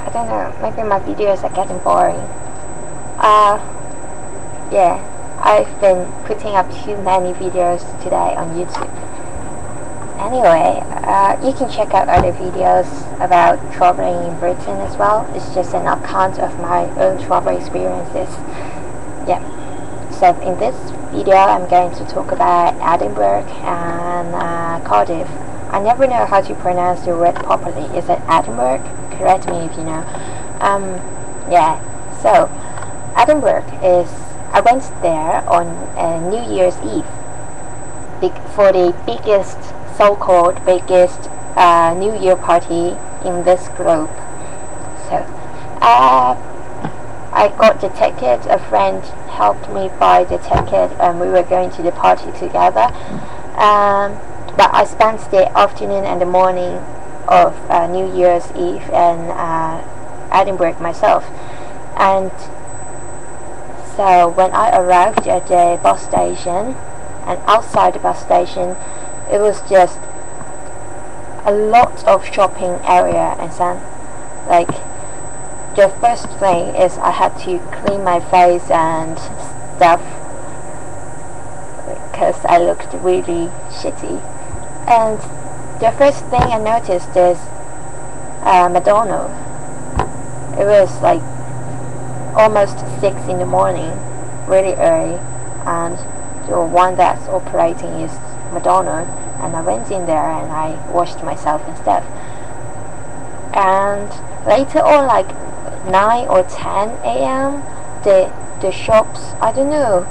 I don't know, maybe my videos are getting boring. Yeah, I've been putting up too many videos today on YouTube. Anyway, you can check out other videos about traveling in Britain as well. It's just an account of my own travel experiences. Yeah, so in this video I'm going to talk about Edinburgh and Cardiff. I never know how to pronounce the word properly. Is it Edinburgh? Correct me if you know. Yeah, so Edinburgh is, I went there on New Year's Eve for the biggest, so-called biggest New Year party in this globe. So I got the ticket, a friend helped me buy the ticket, and we were going to the party together. But I spent the afternoon and the morning of New Year's Eve in Edinburgh myself. And so when I arrived at the bus station, and outside the bus station, it was just a lot of shopping area. And then, like, the first thing is I had to clean my face and stuff because I looked really shitty. And the first thing I noticed is McDonald's. It was like almost 6 in the morning, really early, and the one that's operating is McDonald's. And I went in there and I washed myself and stuff. And later on, like 9 or 10 a.m., the shops, I don't know,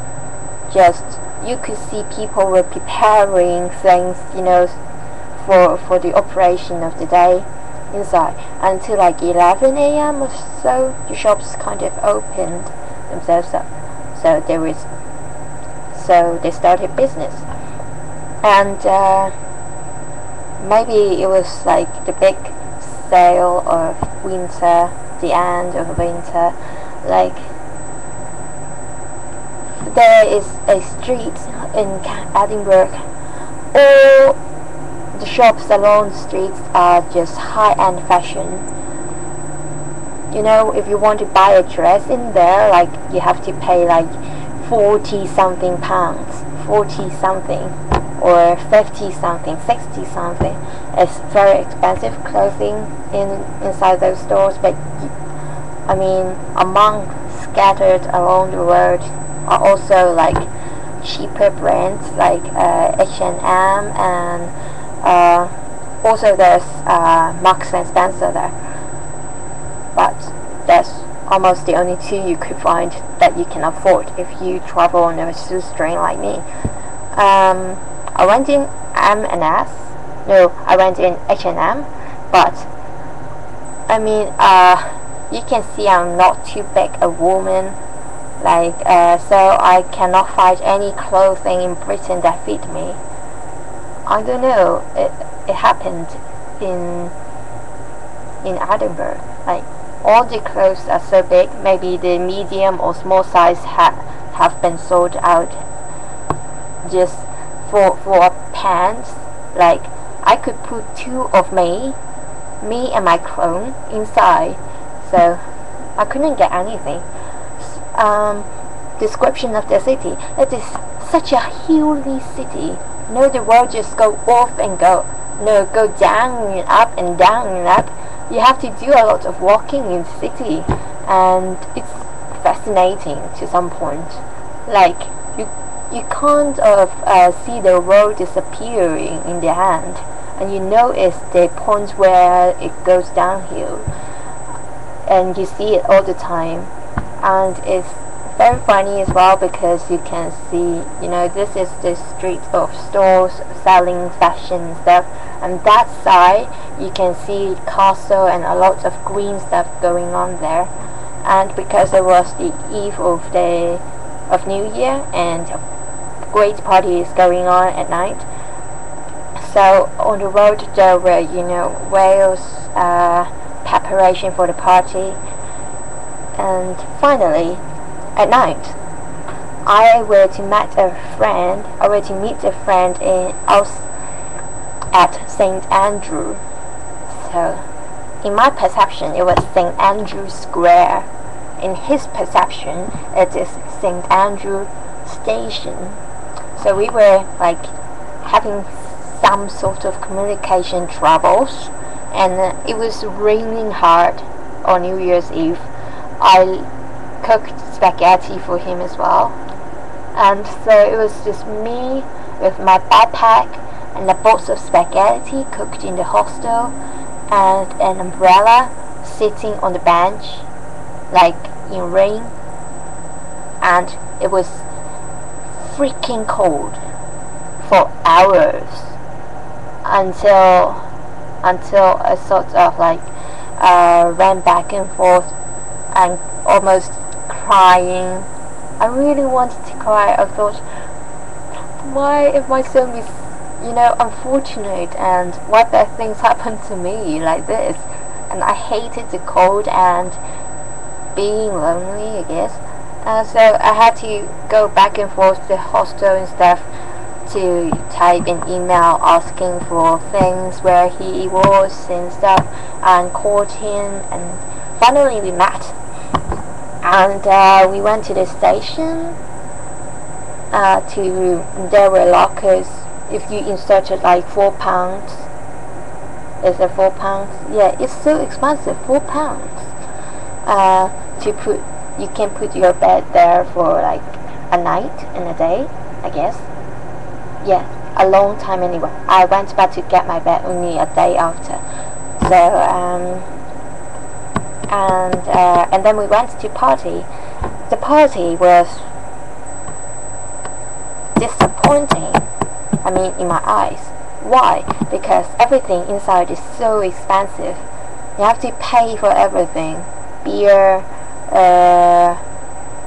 just you could see people were preparing things, you know, for the operation of the day inside. Until like 11 a.m. or so, the shops kind of opened themselves up. So they started business. And maybe it was like the big sale of winter, the end of winter. Like, there is a street in Edinburgh. All the shops along the streets are just high-end fashion. You know, if you want to buy a dress in there, like, you have to pay like 40 something pounds, 40 something, or 50 something, 60 something. It's very expensive clothing inside those stores. But I mean, scattered along the road are also like cheaper brands like H&M, and also there's Marks and Spencer there. But that's almost the only two you could find that you can afford if you travel on a shoestring like me. I went in M&S. No, I went in H&M, but I mean, you can see I'm not too big a woman, like, so I cannot find any clothing in Britain that fit me. I don't know, it happened in Edinburgh. Like, all the clothes are so big, maybe the medium or small size have been sold out. Just for pants, like, I could put 2 of me and my clone inside, so I couldn't get anything. Description of the city: it is such a hilly city. No, the road just go off and go down and up and down and up. You have to do a lot of walking in the city, and it's fascinating to some point. Like, you can't see the road disappearing in the end, and you know it's the point where it goes downhill, and you see it all the time. And it's very funny as well, because you can see, you know, this is the street of stores selling fashion stuff, and that side you can see castle and a lot of green stuff going on there. And because it was the eve of New Year, and great parties going on at night, so on the road there were, you know, whales, preparation for the party. And finally, at night, I were to meet a friend at St. Andrew. So in my perception, it was St. Andrew Square. In his perception, it is St. Andrew Station. So we were like having some sort of communication troubles, and it was raining hard on New Year's Eve. I cooked spaghetti for him as well, and so it was just me with my backpack and a box of spaghetti cooked in the hostel, and an umbrella sitting on the bench like in rain, and it was freaking cold for hours until I sort of like ran back and forth and almost crying. I really wanted to cry. I thought, why if my son is, unfortunate, and why bad things happen to me like this? And I hated the cold and being lonely, I guess. So I had to go back and forth to the hostel and stuff to type an email asking for things, where he was and stuff, and called him, and finally we met, and we went to the station. There were lockers. If you inserted like £4, is it £4? Yeah, it's so expensive, £4. You can put your bed there for like a night and a day, I guess. Yeah, a long time anyway. I went back to get my bed only a day after. So and then we went to party. The party was disappointing. I mean, in my eyes. Why? Because everything inside is so expensive. You have to pay for everything. Beer.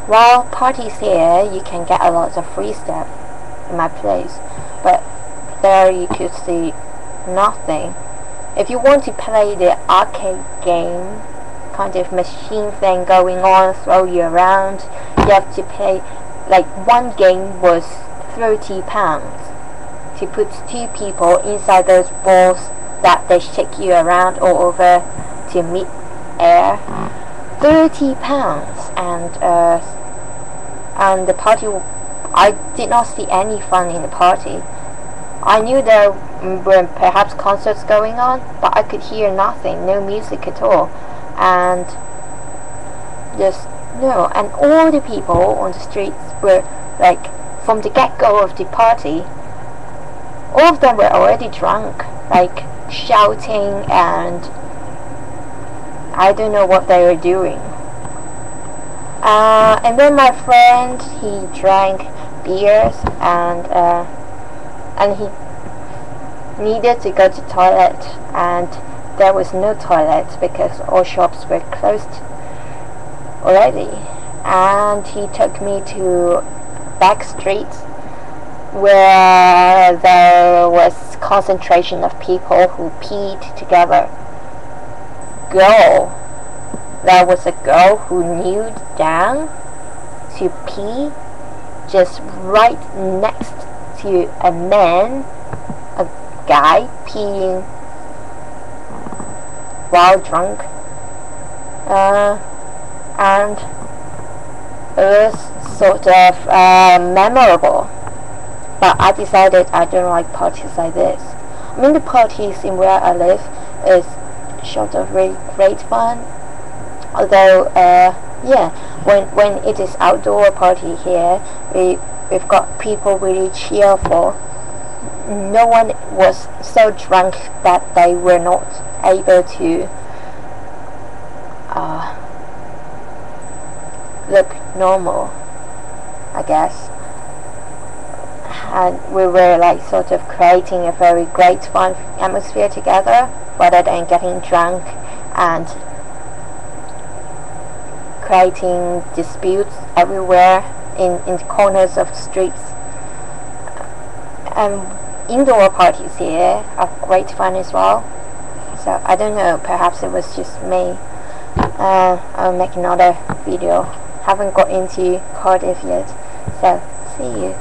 While parties here, you can get a lot of free stuff in my place, but there you could see nothing. If you want to play the arcade game, kind of machine thing going on, throw you around, you have to pay. Like one game was £30 to put 2 people inside those balls that they shake you around all over to meet air. £30, and the party. I did not see any fun in the party. I knew there were perhaps concerts going on, but I could hear nothing, no music at all, and just no. And all the people on the streets were like, from the get-go of the party, all of them were already drunk, like shouting, and I don't know what they were doing. And then my friend, he drank beers, and he needed to go to the toilet, and there was no toilet because all shops were closed already. And he took me to back streets where there was concentration of people who peed together. There was a girl who kneeled down to pee just right next to a guy peeing while drunk, and it was sort of memorable. But I decided I don't like parties like this. I mean, the parties in where I live is sort of really great fun. Although, yeah, when it is outdoor party here, we've got people really cheerful. No one was so drunk that they were not able to look normal, I guess. And we were like sort of creating a very great fun atmosphere together, rather than getting drunk and creating disputes everywhere in the corners of the streets. And indoor parties here are great fun as well. So I don't know, perhaps it was just me. I'll make another video. Haven't got into Cardiff yet, so see you.